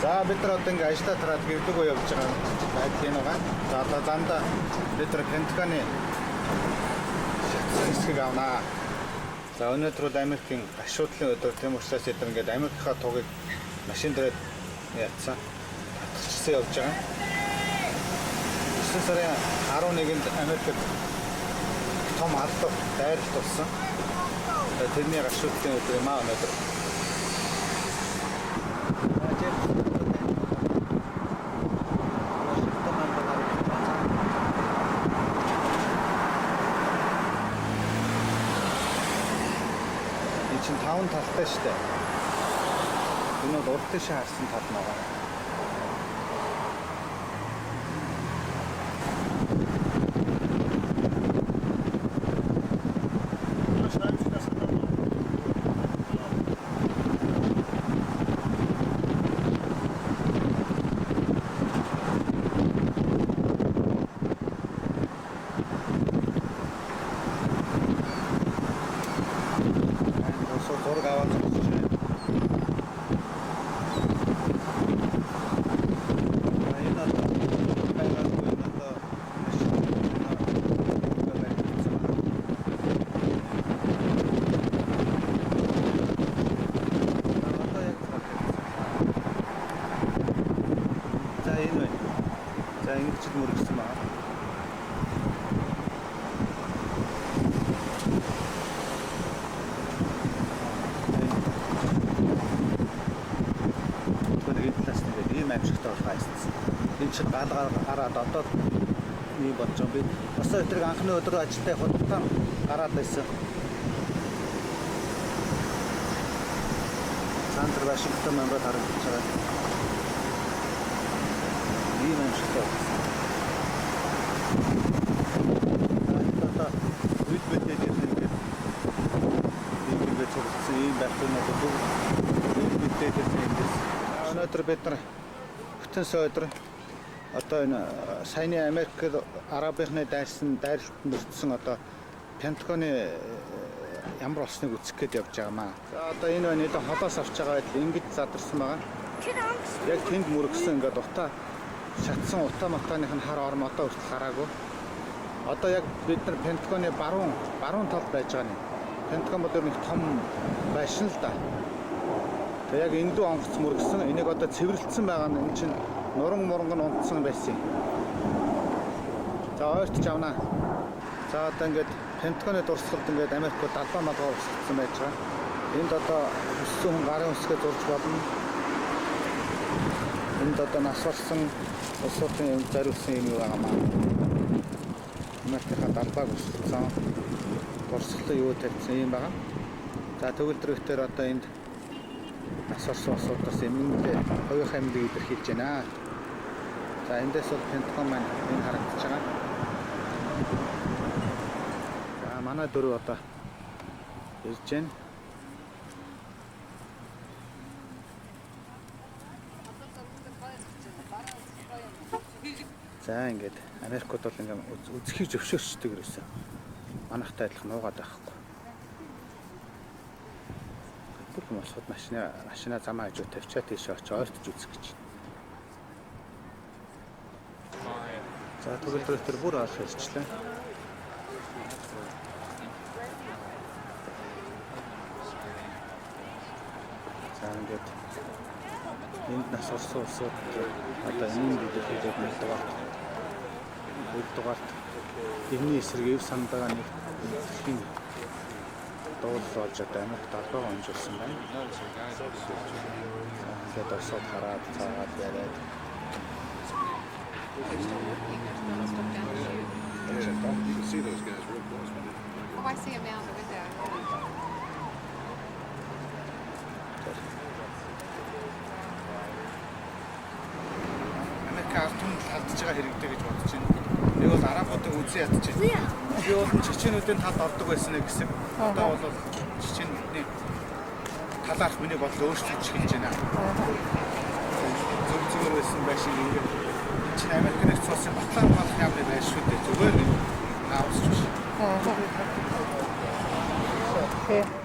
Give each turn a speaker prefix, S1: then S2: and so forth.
S1: За бид нар одоо ингээ ажлаа тараад гэрдэгөө явж байгаа байдал энэ байгаа. За одоо замдаа бид нар Пентагоны шатсан хэсгийг авнаа. За өнөөдөр бол Америкийн гашуудлын өдөр тийм учраас бид нар ингээд Америкийнхаа тугийг машин дээрээ яатсан. Татчихсан явж байгаа. 9 сарын 11-нд Америкт том алдар дайралт болсон. Тэрний гашуудлын өдөр юм аа өнөөдөр. Чин 5 талтай шүү дээ. Энэ бол урд тийш харсан тал байгаа. зураг аваад үзэж байна. Энэ одоо байгаагүй энэ одоо за энэ байна. За ингэж л мөрөгсөн байна. Амжигтай болох айсан. Энэ чинь галгаар гараад одоо нэг болж байгаа би. Бас өдрийг анхны өдөр ажилдаа худалдаа гараад байсан. Цантр Вашингтон мандат харагдаж байгаа. Ийм амжигтай. Одоо үед бэдээд ингээд цогцсон ийм байхнууд бүгд бэдээд ирэнгээс өнөөдөр бид нар бүтэн сойдор одоо энэ саяны Америкт арабынхны дайралтанд өртсөн одоо Пентагоны ямар болсныг үзэх гээд явж байгаа маа. За одоо энэ байна одоо холоос авч байгаа байдал ингэж задарсан байгаа. Яг тэнд мөрөгсөн ингээд утаа шатсан утаа матаных нь хар орм одоо хүртэл хараагүй. Одоо яг бид нар Пентагоны баруун талд байж байгаа нь. Пентагон бол нэг том байшин л да. Яг эндүү онгоц мөргсөн. Энийг одоо цэвэрлэлсэн байгаа нь энэ чинь нуран муранган унтсан байсан. За ойртож авнаа. За одоо ингээд Пентагоны дурсгалд ингээд Америкт далбаа малгай урсгалсан байж байгаа. Энд одоо өссөн хүн гарын үсгээ зурж болно. Энд одоо нас барсан улсуудын зориулсан юм байгаа маа. Америкийн далбааг өсгсөн. Дурсгалын юу тавьсан юм байгаа. За төгөлдрөгтөр одоо энд нас орсон улсуудаас эмнэлээ хоёрын амьдыг илэрхийлж байна. За эндээс бол Пентагон маань энэ харагдаж байгаа. За манай дөрөв одоо ирж байна. За ингээд Америкууд бол ингээм үзхийг зөвшөөрчдөг гэсэн. Манайхтай адилхан нуугаад байхгүй. Бүх хүмүүсд машина замаа хажуу тавьчаад тийш очиж ойртож үзэх гэж. За төгөлдрөөр бүр алх хэлчихлээ. За ингээд энд нас орсон улсууд одоо энэ бидэхэд нэг дугаарт эвний эсрэг эв санд байгаа нэг дэлхийн дуулал болж одоо Америк далбаа онжуулсан байна. Тэгээд осод хараад цаагаад яриад.
S2: Oh, I see him now in the window.
S1: Америк алтан талдж байгаа хэрэгтэй гэж бодож байна. Нэг бол арабуудын үзэн ядчихсан. Би бол чеченүүдийн талд ордог байсан гэсэн. Одоо бол чеченүүдний талаарх миний бодол өөрчлөж эхэлж байна. Зүгээр байсан байшин ингээд чинь Америкийн нэгдсэн улсын батлан болох юм байна шүү дээ. Зүгээр нэг хаус шүү.
S3: Okay.